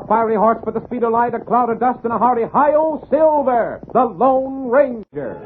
fiery horse with the speed of light, a cloud of dust, and a hearty hi-yo Silver, the Lone Ranger.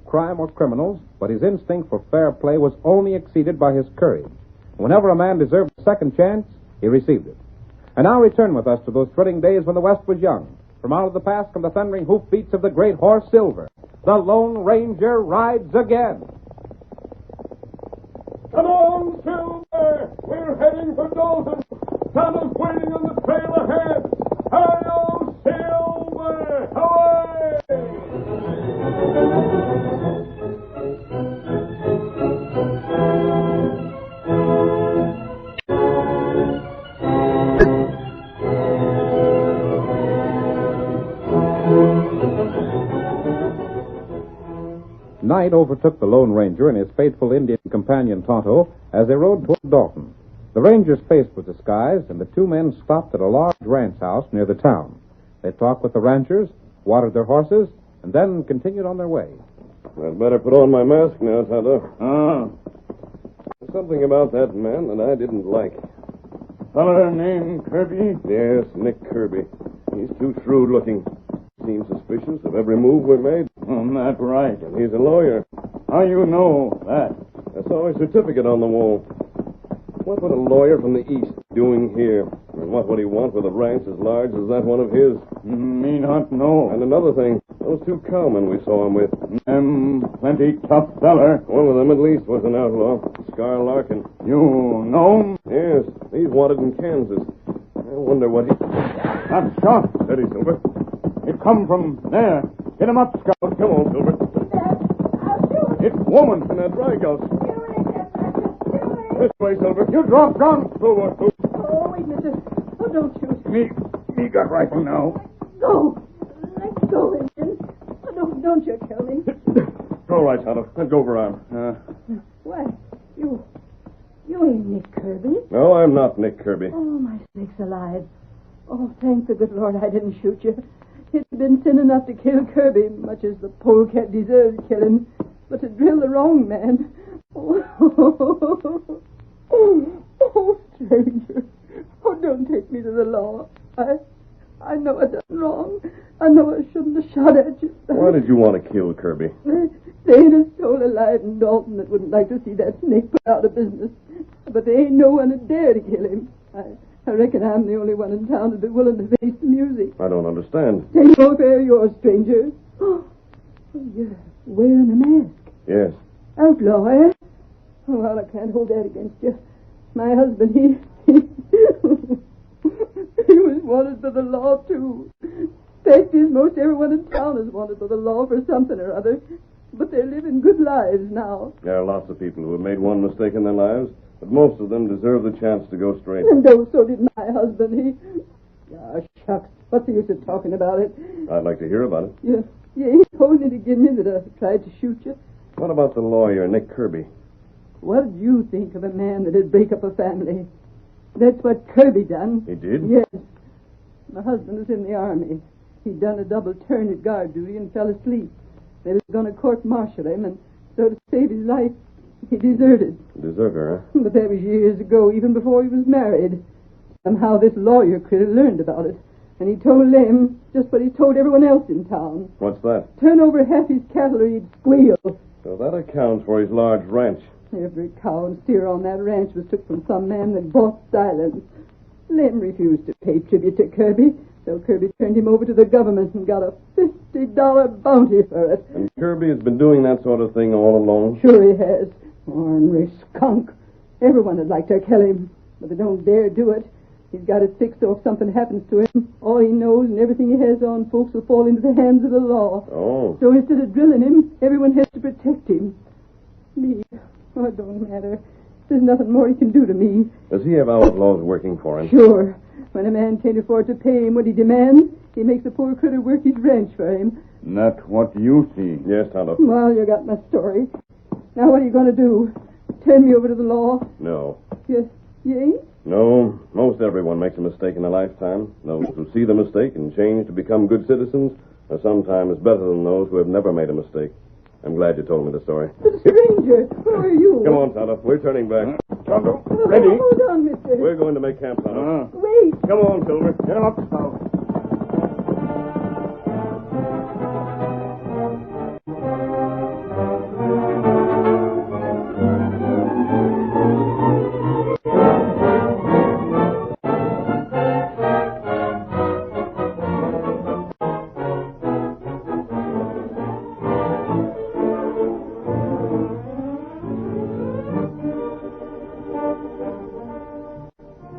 Crime or criminals, but his instinct for fair play was only exceeded by his courage. Whenever a man deserved a second chance, he received it. And now return with us to those thrilling days when the West was young. From out of the past come the thundering hoofbeats of the great horse Silver. The Lone Ranger rides again. Come on, Silver! We're heading for Dalton. Tonto's waiting on the trail ahead. Hi-yo, Silver! Away! Night overtook the Lone Ranger and his faithful Indian companion Tonto as they rode toward Dalton. The Ranger's face was disguised, and the two men stopped at a large ranch house near the town. They talked with the ranchers, watered their horses, and then continued on their way. I'd better put on my mask now, Tonto. There's something about that man that I didn't like. Feller named Kirby? Yes, Nick Kirby. He's too shrewd looking. Seems suspicious of every move we made. That's right. And he's a lawyer. How you know that? I saw his certificate on the wall. What would a lawyer from the East be doing here? And what would he want with a ranch as large as that one of his? Me not know. And another thing, those two cowmen we saw him with. Plenty tough feller. One of them at least was an outlaw, Scar Larkin. You know him? Yes, he's wanted in Kansas. I wonder what he... That shot. Steady, Silver. It come from there. Get him up, Scout. Come on, Silver. It's woman. In that dry gulch. This way, Silver. You drop gun. Forward. Oh, wait, mister. Oh, don't shoot. Me got rifle now. Go. Let go, Indian. Oh, don't you kill me. All right, Tonto. Let's go over arm. What? You ain't Nick Kirby. No, I'm not Nick Kirby. Oh, my sakes alive. Oh, thank the good Lord I didn't shoot you. It's been sin enough to kill Kirby, much as the polecat deserves killing, but to drill the wrong man. Oh, stranger. Oh, don't take me to the law. I know I done wrong. I know I shouldn't have shot at you. Why did you want to kill Kirby? There ain't a soul alive in Dalton that wouldn't like to see that snake put out of business. But there ain't no one that dare to kill him. I reckon I'm the only one in town that'd be willing to face the music. I don't understand. Take no affair of yours, stranger. Oh, you're wearing a mask. Yes. Outlaw, eh? Oh, well, I can't hold that against you. My husband, he was wanted by the law, too. Fact is, most everyone in town is wanted by the law for something or other. But they're living good lives now. There are lots of people who have made one mistake in their lives, but most of them deserve the chance to go straight. And so did my husband. Shucks. What's the use of talking about it? I'd like to hear about it. Yeah, he told me to give me that I tried to shoot you. What about the lawyer, Nick Kirby? What'd you think of a man that'd break up a family? That's what Kirby done. He did? Yes. My husband was in the army. He'd done a double turn at guard duty and fell asleep. They was going to court-martial him, and so to save his life, he deserted. Deserter, huh? But that was years ago, even before he was married. Somehow this lawyer critter learned about it, and he told Lem just what he told everyone else in town. What's that? Turn over half his cattle or he'd squeal. So that accounts for his large ranch. Every cow and steer on that ranch was took from some man that bought silence. Lem refused to pay tribute to Kirby, so Kirby turned him over to the government and got a $50 bounty for it. And Kirby has been doing that sort of thing all along? Sure he has. Ornery skunk. Everyone would like to kill him, but they don't dare do it. He's got it fixed so if something happens to him, all he knows and everything he has on folks will fall into the hands of the law. Oh. So instead of drilling him, everyone has to protect him. Me. Oh, it don't matter. There's nothing more he can do to me. Does he have outlaws working for him? Sure. When a man can't afford to pay him what he demands, he makes the poor critter work his ranch for him. Not what you see. Yes, Tonto. Well, you got my story. Now what are you going to do? Turn me over to the law? No. You ain't? No, most everyone makes a mistake in a lifetime. Those who see the mistake and change to become good citizens are sometimes better than those who have never made a mistake. I'm glad you told me the story. But stranger, who are you? Come on, Tonto. We're turning back. Tonto, Oh, ready? Hold on, mister. We're going to make camp, Tonto. Wait. Come on, Silver. Get him up, Scout.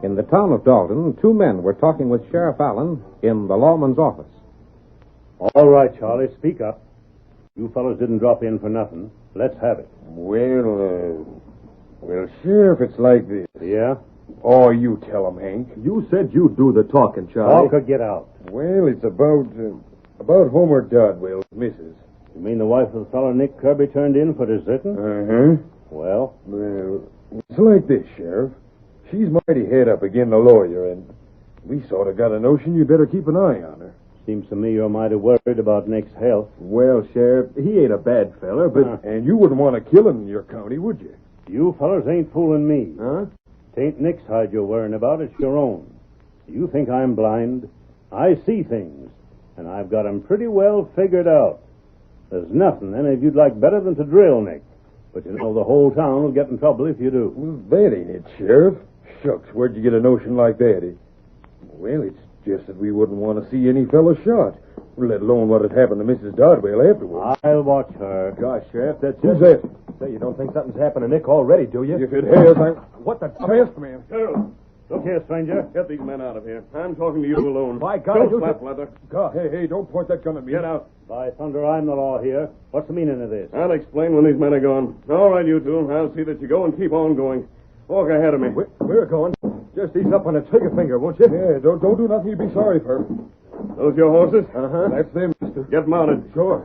In the town of Dalton, two men were talking with Sheriff Allen in the lawman's office. All right, Charlie, speak up. You fellows didn't drop in for nothing. Let's have it. Well, Sheriff, it's like this. Yeah? Oh, you tell him, Hank. You said you'd do the talking, Talk or get out. Well, it's about Homer Dodwell's missus. You mean the wife of the fellow Nick Kirby turned in for deserting? Uh-huh. Well? Well, it's like this, Sheriff. She's mighty head up agin the lawyer, and we sort of got a notion you better keep an eye on her. Seems to me you're mighty worried about Nick's health. Well, Sheriff, he ain't a bad feller, but... And you wouldn't want to kill him in your county, would you? You fellas ain't fooling me. Huh? Tain't Nick's hide you're worrying about, it's your own. You think I'm blind? I see things, and I've got 'em pretty well figured out. There's nothing any of you'd like better than to drill Nick. But you know the whole town will get in trouble if you do. Well, that ain't it, Sheriff. Shucks, where'd you get a notion like that? Well, it's just that we wouldn't want to see any fellow shot, let alone what had happened to Mrs. Dodwell afterwards. I'll watch her. Gosh, Sheriff, that's Who's that? Say, you don't think something's happened to Nick already, do you? If it has, I'm... What the test, man? Earle, look here, stranger. Get these men out of here. I'm talking to you alone. By God, Don't you... flap leather. God, hey, don't point that gun at me. Get out. By thunder, I'm the law here. What's the meaning of this? I'll explain when these men are gone. All right, you two. I'll see that you go and keep on going. Walk ahead of me. We're going. Just ease up on the trigger finger, won't you? Yeah, don't do nothing you'd be sorry for. Those your horses? Uh-huh. That's them, mister. Get mounted. Sure,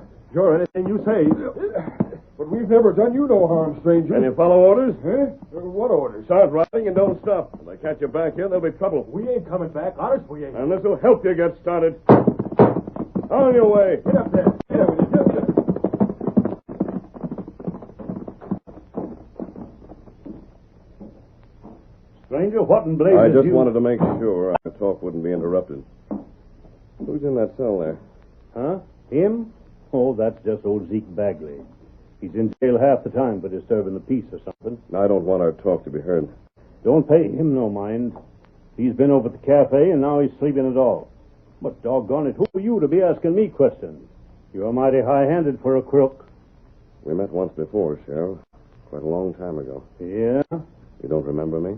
anything you say. But we've never done you no harm, stranger. And you follow orders? Huh? What orders? Start riding and don't stop. If they catch you back here, there'll be trouble. We ain't coming back. Honest, we ain't. And this will help you get started. On your way. Get up there. Get up there. Stranger, what in blazes I just you... wanted to make sure our talk wouldn't be interrupted. Who's in that cell there? Huh? Him? Oh, that's just old Zeke Bagley. He's in jail half the time for disturbing the peace or something. I don't want our talk to be heard. Don't pay him no mind. He's been over at the cafe, and now he's sleeping it off. But doggone it, who are you to be asking me questions? You're mighty high-handed for a crook. We met once before, Sheriff. Quite a long time ago. Yeah? You don't remember me?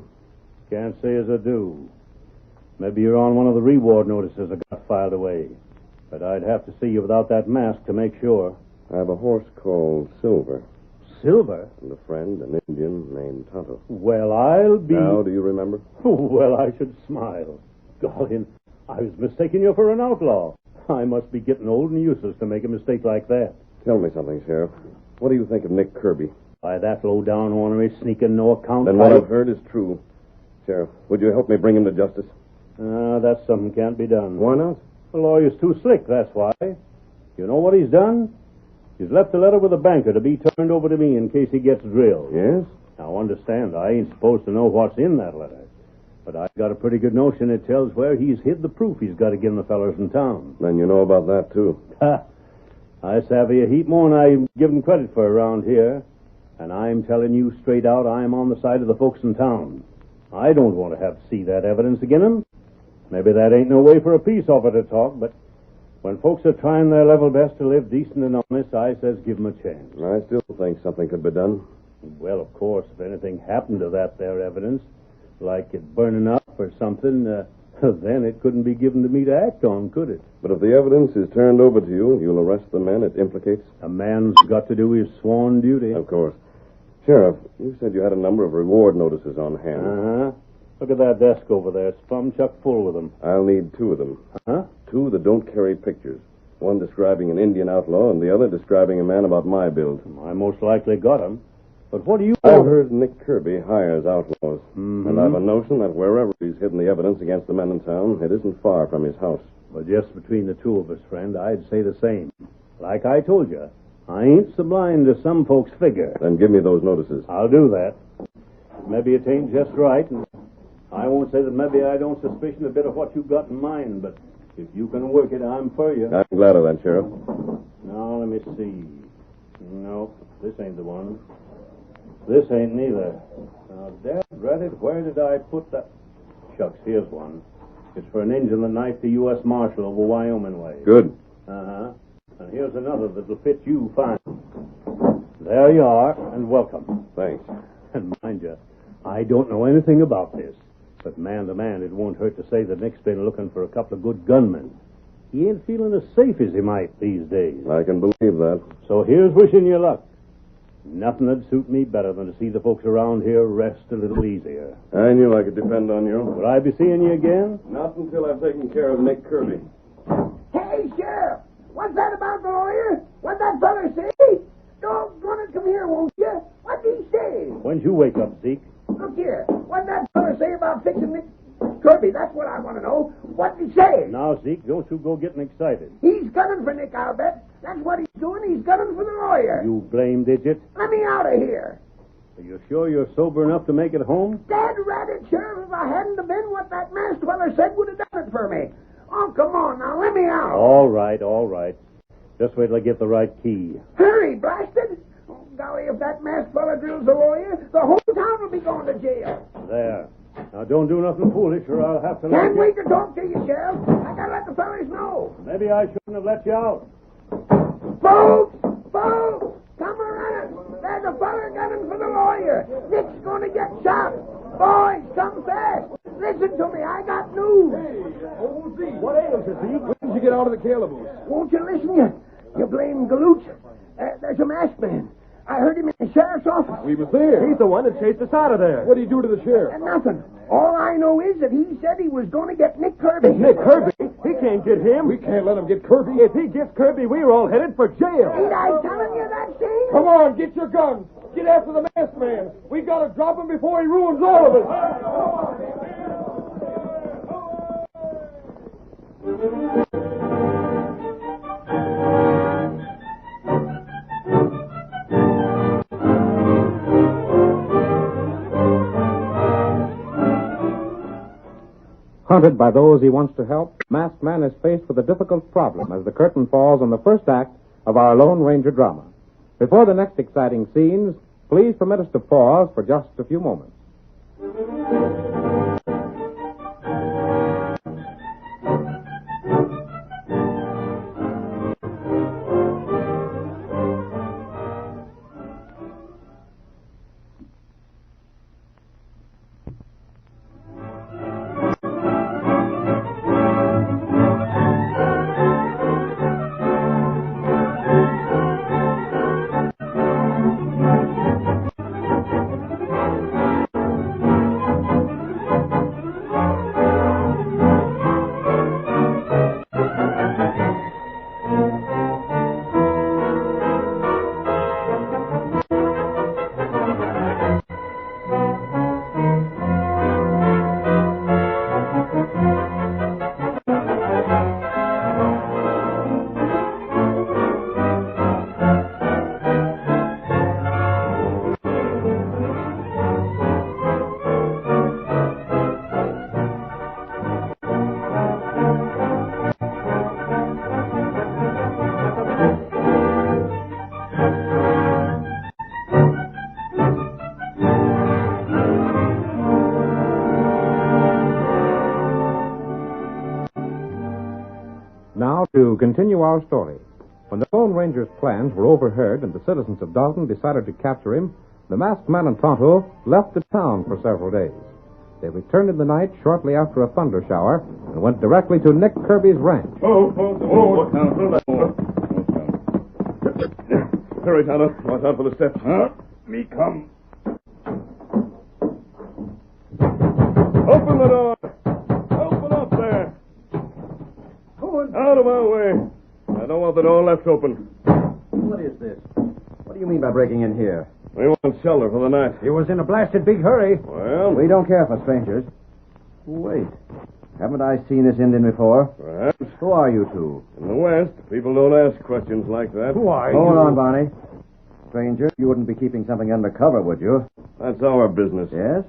Can't say as I do. Maybe you're on one of the reward notices I got filed away. But I'd have to see you without that mask to make sure. I have a horse called Silver. Silver? And a friend, an Indian named Tonto. Well, I'll be... Now, do you remember? Well, I should smile. Golly, I was mistaking you for an outlaw. I must be getting old and useless to make a mistake like that. Tell me something, Sheriff. What do you think of Nick Kirby? Why, that low-down ornery sneaking no account... Then what I've heard is true. Sheriff. Would you help me bring him to justice? That's something can't be done. Why not? The lawyer's too slick, that's why. You know what he's done? He's left a letter with a banker to be turned over to me in case he gets drilled. Yes? Now, understand, I ain't supposed to know what's in that letter. But I've got a pretty good notion it tells where he's hid the proof he's got against the fellers in town. Then you know about that, too. Ha! I savvy a heap more than I give him credit for around here. And I'm telling you straight out, I'm on the side of the folks in town. I don't want to have to see that evidence again him. Maybe that ain't no way for a peace offer to talk, but when folks are trying their level best to live decent and honest, I says give 'em a chance. I still think something could be done. Well, of course, if anything happened to that there evidence, like it burning up or something, then it couldn't be given to me to act on, could it? But if the evidence is turned over to you, you'll arrest the men it implicates? A man's got to do his sworn duty. Of course. Sheriff, you said you had a number of reward notices on hand. Uh-huh. Look at that desk over there. It's plumb chuck full with them. I'll need 2 of them. Huh? 2 that don't carry pictures. One describing an Indian outlaw and the other describing a man about my build. I most likely got them. But what do you... I've heard Nick Kirby hires outlaws. Mm-hmm. And I've a notion that wherever he's hidden the evidence against the men in town, it isn't far from his house. Well, just between the two of us, friend, I'd say the same. Like I told you, I ain't so blind as some folks figure. Then give me those notices. I'll do that. Maybe it ain't just right, and I won't say that maybe I don't suspicion a bit of what you got in mind, but if you can work it, I'm for you. I'm glad of that, Sheriff. Now, let me see. No, this ain't the one. This ain't neither. Now, dad, Reddit, where did I put that? Shucks, here's one. It's for an engine that knifed the U.S. Marshal over Wyoming way. Good. Uh-huh. And here's another that'll fit you fine. There you are, and welcome. Thanks. And mind you, I don't know anything about this. But man to man, it won't hurt to say that Nick's been looking for a couple of good gunmen. He ain't feeling as safe as he might these days. I can believe that. So here's wishing you luck. Nothing would suit me better than to see the folks around here rest a little easier. I knew I could depend on you. Will I be seeing you again? Not until I've taken care of Nick Kirby. Hey, Sheriff! What's that about the lawyer? What'd that feller say? Doggone it, come here, won't you? What did he say? When'd you wake up, Zeke? Look here. What'd that feller say about fixing Nick Kirby? That's what I want to know. What did he say? Now, Zeke, don't you go getting excited. He's gunning for Nick, I'll bet. That's what he's doing. He's gunning for the lawyer. You blamed idiot. Let me out of here. Are you sure you're sober enough to make it home? Dad rat it, Sheriff. If I hadn't have been what that masked feller said would have done it for me. Oh, come on now. Let me out. All right, all right. Just wait till I get the right key. Hurry, blasted. Oh, golly, if that masked fella drills the lawyer, the whole town will be going to jail. There. Now, don't do nothing foolish, or I'll have to let Can't you... wait to talk to you, Sheriff. I gotta let the fellas know. Maybe I shouldn't have let you out. Folks! Folks! Come running. There's a fella gunning for the lawyer. Nick's gonna get shot. Boys, come fast. Listen to me. I got news. Old Zeke. What ails you, Zeke? When did you get out of the calaboose? Won't you listen, you blame galoot? There's a masked man. I heard him in the sheriff's office. We was there. He's the one that chased us out of there. What did he do to the sheriff? Nothing. All I know is that he said he was going to get Nick Kirby. Nick Kirby? He can't get him. We can't let him get Kirby. If he gets Kirby, we're all headed for jail. Ain't I telling you that, Steve? Come on, get your guns. Get after the masked man. We got to drop him before he ruins all of us. 'Hunted by those he wants to help, Masked Man is faced with a difficult problem as the curtain falls on the first act of our Lone Ranger drama. Before the next exciting scenes, please permit us to pause for just a few moments. to continue our story. When the Lone Ranger's plans were overheard and the citizens of Dalton decided to capture him, the masked man and Tonto left the town for several days. They returned in the night shortly after a thunder shower and went directly to Nick Kirby's ranch. Hurry, Tonto. Watch out for the steps. Me come. Open the door. Open up there. Out of our way. I don't want the door left open. What is this? What do you mean by breaking in here? We want shelter for the night. He was in a blasted big hurry. Well, We don't care for strangers. Wait. Haven't I seen this Indian before? perhaps. Who are you two? In the West, people don't ask questions like that. Who are Hold you? on, Barney. Stranger, you wouldn't be keeping something undercover, would you? That's our business. Yes?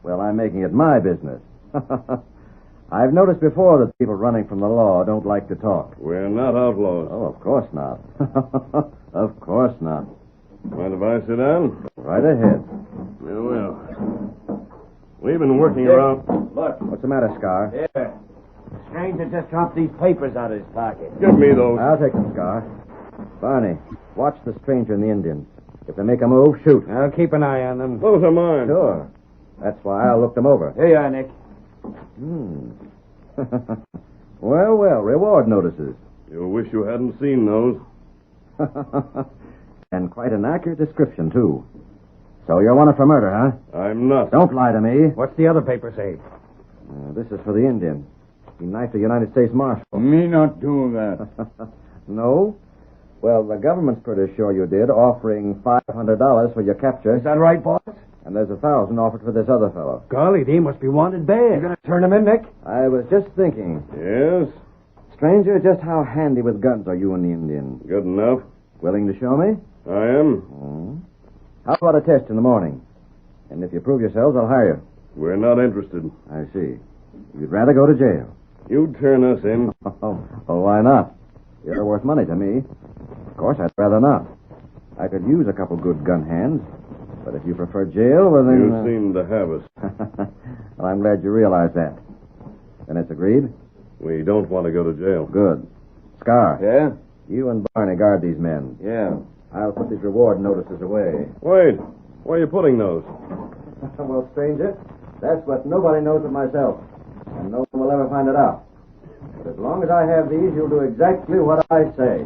Well, I'm making it my business. I've noticed before that people running from the law don't like to talk. We're not outlaws. Oh, of course not. Of course not. Mind if I sit down? Right ahead. You will. We've been working around. Look. What's the matter, Scar? Here. Stranger just dropped these papers out of his pocket. Give me those. I'll take them, Scar. Barney, watch the stranger and the Indian. If they make a move, shoot. I'll keep an eye on them. Those are mine. Sure. That's why I'll look them over. Here you are, Nick. Well, reward notices. You wish you hadn't seen those. And quite an accurate description, too. So you're wanted for murder, huh? I'm not. Don't lie to me. What's the other paper say? This is for the Indian. He knifed a United States Marshal. Me not do that. No? Well, the government's pretty sure you did, offering $500 for your capture. Is that right, boss? And there's $1,000 offered for this other fellow. Golly, they must be wanted bad. You gonna turn them in, Nick? I was just thinking. Yes? Stranger, just how handy with guns are you and the Indian? Good enough. Willing to show me? I am. How about a test in the morning? And if you prove yourselves, I'll hire you. We're not interested. I see. You'd rather go to jail. You turn us in. Oh, why not? You're worth money to me. Of course, I'd rather not. I could use a couple good gun hands. But if you prefer jail, well then... You seem to have us. Well, I'm glad you realize that. Then it's agreed? We don't want to go to jail. Good. Scar. Yeah? You and Barney guard these men. Yeah. I'll put these reward notices away. Wait. Where are you putting those? Well, stranger, that's what nobody knows but myself. And no one will ever find it out. But as long as I have these, you'll do exactly what I say.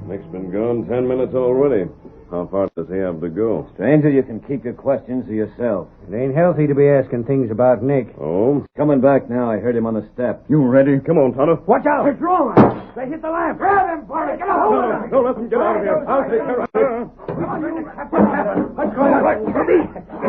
Nick's been gone 10 minutes already. How far does he have to go? Stranger, you can keep your questions to yourself. It ain't healthy to be asking things about Nick. Oh? Coming back now. I heard him on the step. You ready? Come on, Tonto. Watch out! It's wrong. They hit the lamp. Grab him, Barney! Get a hold of him! Don't let them get out of here. I'll take care of it. Let's go.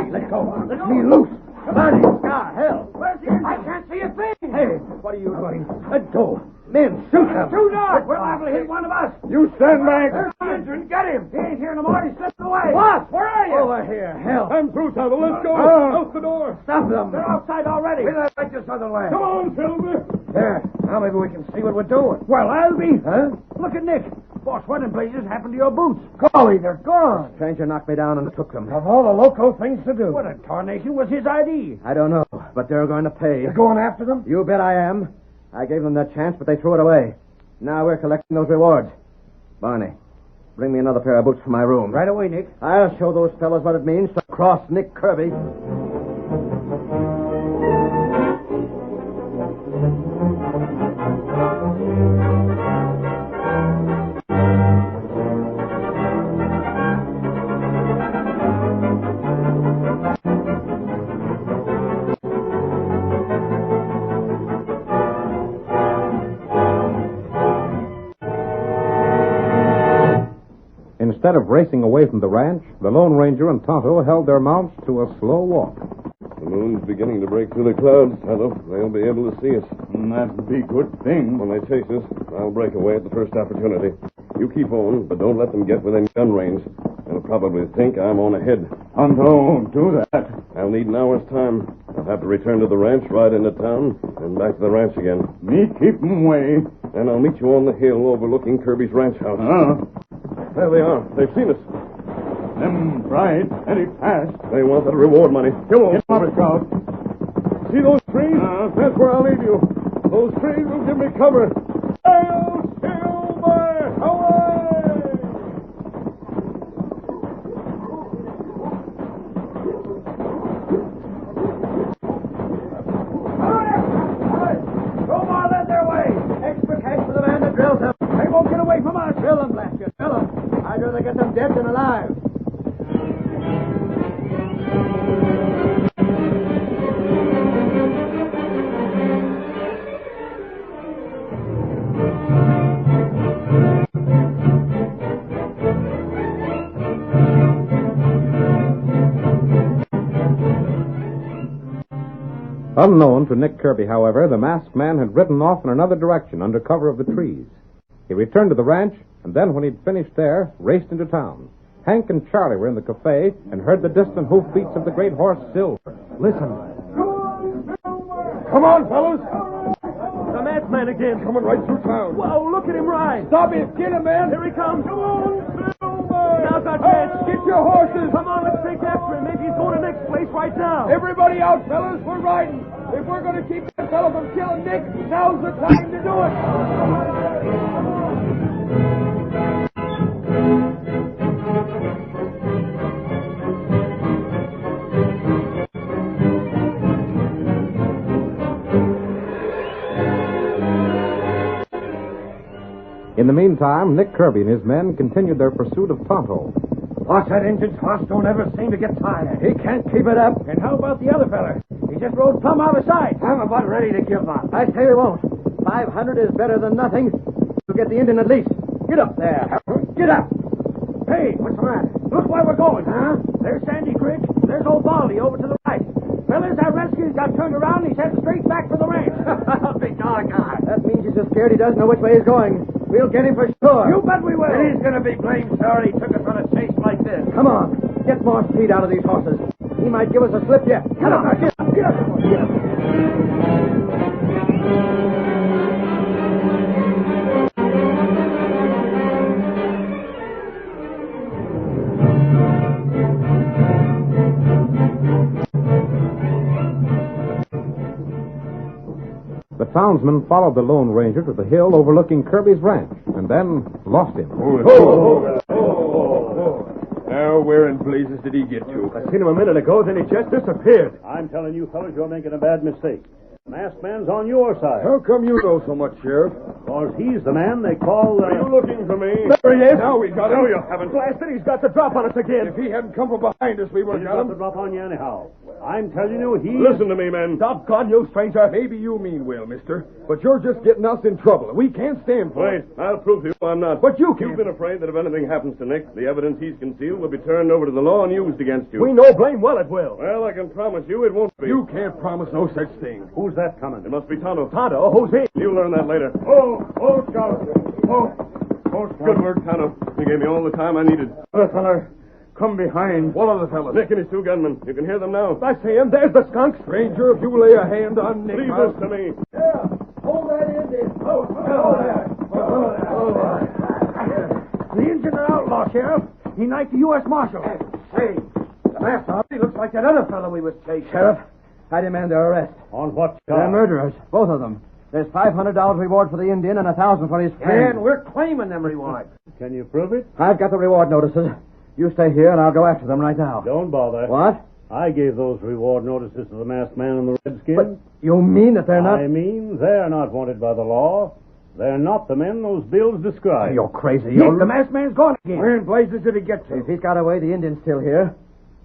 Let go. Let me loose. Come on, Scar. Hell. Where's he? I can't see a thing. Hey, what are you doing? Let go. Men, shoot him. Shoot up. We're liable to hit one of us. You stand back. There's the engine. Get him. He ain't here no more. He's slipping away. What? Where are you? Over here. Hell. I'm through, Tonto. Let's go. Out the door. Stop them. They're outside already. We'll right this other way. Come on, Silver. There. Now maybe we can see what we're doing. Well, I'll be. Huh? Look at Nick. Boss, what in blazes happened to your boots? Golly, they're gone. Stranger knocked me down and took them. Of all the loco things to do. What in tarnation was his ID? I don't know, but they're going to pay. You're going after them? You bet I am. I gave them that chance, but they threw it away. Now we're collecting those rewards. Barney, bring me another pair of boots for my room. Right away, Nick. I'll show those fellows what it means to cross Nick Kirby. Instead of racing away from the ranch, the Lone Ranger and Tonto held their mounts to a slow walk. The moon's beginning to break through the clouds, Tonto. They'll be able to see us. That'd be good thing. When they chase us, I'll break away at the first opportunity. You keep on, but don't let them get within gun range. They'll probably think I'm on ahead. Tonto won't do that. I'll need an hour's time. I'll have to return to the ranch, ride into town, and back to the ranch again. Me keep 'em away. Then I'll meet you on the hill overlooking Kirby's ranch house. There they are. They've seen us. Them bright, very fast. They want that reward money. Come on. Get Robert out. See those trees? That's where I'll leave you. Those trees will give me cover. Hail, Silver! Away! Throw more lead their way. Extra cash for the man that drills them. They won't get away from us. Drill them, blast you. Drill them. I'd rather get them dead than alive. Unknown to Nick Kirby, however, the masked man had ridden off in another direction under cover of the trees. He returned to the ranch, and then, when he'd finished there, raced into town. Hank and Charlie were in the cafe and heard the distant hoofbeats of the great horse Silver. Listen. Come on, fellas. The masked man again. Coming right through town. Whoa, look at him ride. Stop it. Get him, man. Here he comes. Come on, Silver. Now's our chance. Get your horses. Come on, let's take after him. Maybe he's going to next place right now. Everybody out, fellas. We're riding. If we're going to keep that fellow from killing Nick, now's the time to do it. In the meantime, Nick Kirby and his men continued their pursuit of Tonto. Watch that engine's horse don't ever seem to get tired. He can't keep it up. And how about the other fella? He just rode plumb out of sight. I'm about ready to give up. I say we won't. 500 is better than nothing. We'll get the Indian at least. Get up there. Get up. Hey, what's the matter? Look where we're going, huh? There's Sandy Creek. There's old Baldy over to the right. Fellas, our rescue's got turned around and he's headed straight back for the ranch. I'll be doggone. That means he's so scared he doesn't know which way he's going. We'll get him for sure. You bet we will. He's going to be blamed sorry he took us on a chase like this. Come on. Get more speed out of these horses. He might give us a slip yet. Get up. Get up. Get up. Get up. The townsmen followed the Lone Ranger to the hill overlooking Kirby's ranch, and then lost him. Now, where in blazes did he get to? I seen him a minute ago, then he just disappeared. I'm telling you, fellas, you're making a bad mistake. The masked man's on your side. How come you know so much, Sheriff? Because he's the man they call... Are you looking for me? There he is. Now we got him. No, you haven't. Blasted, he's got the drop on us again. If he hadn't come from behind us, we would He's have got got the him. drop on you anyhow. I'm telling you, he... Listen to me, men. Doggone you, stranger. Maybe you mean well, mister. But you're just getting us in trouble, and we can't stand for Wait, it. I'll prove to you I'm not. But you You've can't. been afraid that if anything happens to Nick, the evidence he's concealed will be turned over to the law and used against you. We know blame well it will. Well, I can promise you it won't be. You can't promise no such thing. Who's that coming? It must be Tonto. Tonto, who's he? You'll learn that later. Scout. Good work, Tonto. You gave me all the time I needed. Other fella, come behind. What other fellas? Nick and his two gunmen. You can hear them now. I see him. There's the skunk. Stranger, if you lay a hand on Nick... Leave this to me. Yeah. Hold that Indian. Oh, there. The Indian and outlaw, Sheriff. He knifed the U.S. Marshal. Hey, the masked He looks like that other fellow we was chasing. Sheriff, I demand their arrest. On what They're charge? murderers, both of them. There's $500 reward for the Indian and $1,000 for his friend. And we're claiming them rewards. Can you prove it? I've got the reward notices. You stay here, and I'll go after them right now. Don't bother. What? I gave those reward notices to the masked man and the redskin. But you mean that they're not... I mean they're not wanted by the law. They're not the men those bills describe. You're crazy. Nick, the masked man's gone again. Where in blazes did he get to? If he's got away, the Indian's still here.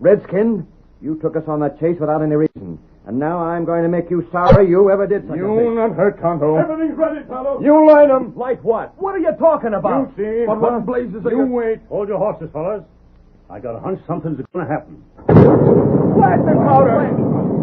Redskin, you took us on that chase without any reason. And now I'm going to make you sorry you ever did such a You thing. not hurt Tonto. Everything's ready, Tonto. You light him. Like what? What are you talking about? You see. But what in blazes are you... wait. Hold your horses, fellas. I got a hunch something's going to happen. Blast the powder!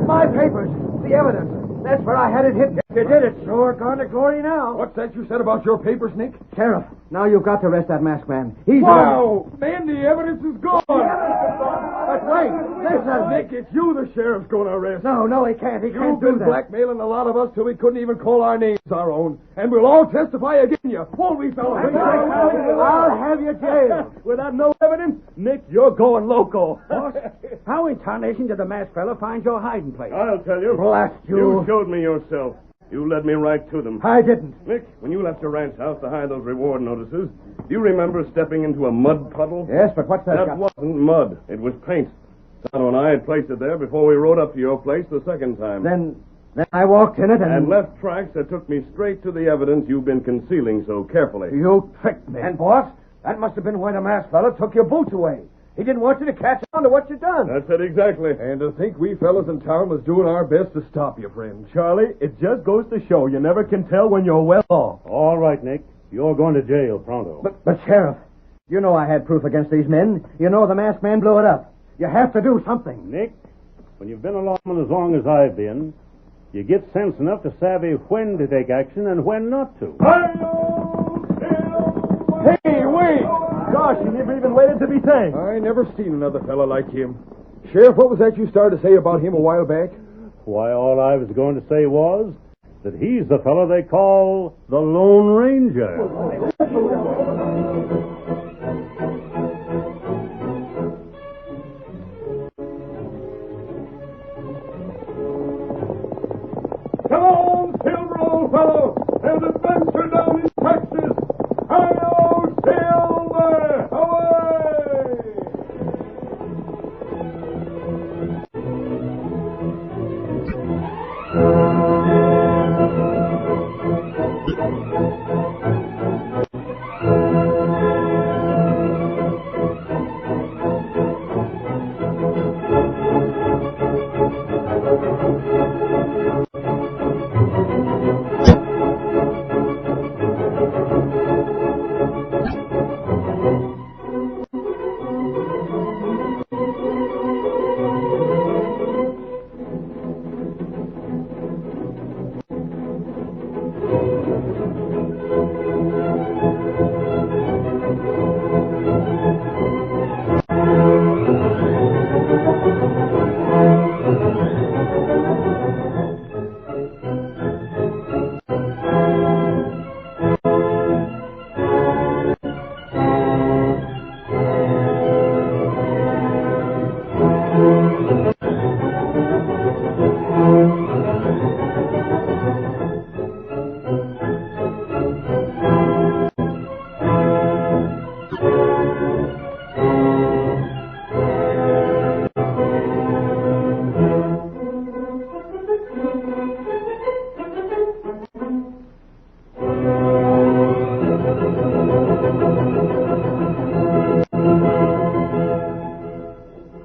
My papers, the evidence. That's where I had it hit. You did it, sure. Gone to glory now. What's that you said about your papers, Nick? Sheriff, now you've got to arrest that masked man. He's... Wow! Man, the evidence is gone! But wait, listen. Nick, it's you the sheriff's going to arrest. No, he can't. He can't You've do been that. blackmailing a lot of us till we couldn't even call our names our own. And we'll all testify against you. Won't we, fellas? I'll have you jailed. Without no evidence, Nick, you're going loco. How in tarnation did the masked fella find your hiding place? I'll tell you. Blast you. You showed me yourself. You led me right to them. I didn't. Nick, when you left your ranch house to hide those reward notices, do you remember stepping into a mud puddle? Yes, but what's that? That wasn't mud. It was paint. Tonto and I had placed it there before we rode up to your place the second time. Then I walked in it And left tracks that took me straight to the evidence you've been concealing so carefully. You tricked me. And, boss, that must have been why the masked fella took your boots away. He didn't want you to catch on to what you done. That's it exactly. And to think we fellas in town was doing our best to stop you, friend. Charlie, it just goes to show you never can tell when you're well off. All right, Nick. You're going to jail pronto. But Sheriff, you know I had proof against these men. You know the masked man blew it up. You have to do something. Nick, when you've been along as long as I've been, you get sense enough to savvy when to take action and when not to. Hey, wait! Gosh, he never even waited to be thanked. I never seen another fella like him. Sheriff, what was that you started to say about him a while back? Why, all I was going to say was that he's the fellow they call the Lone Ranger. Come on, Silver, old fellow! There's adventure down in Texas! Hi-yo, Silver! Away!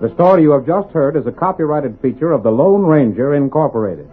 The story you have just heard is a copyrighted feature of the Lone Ranger, Incorporated.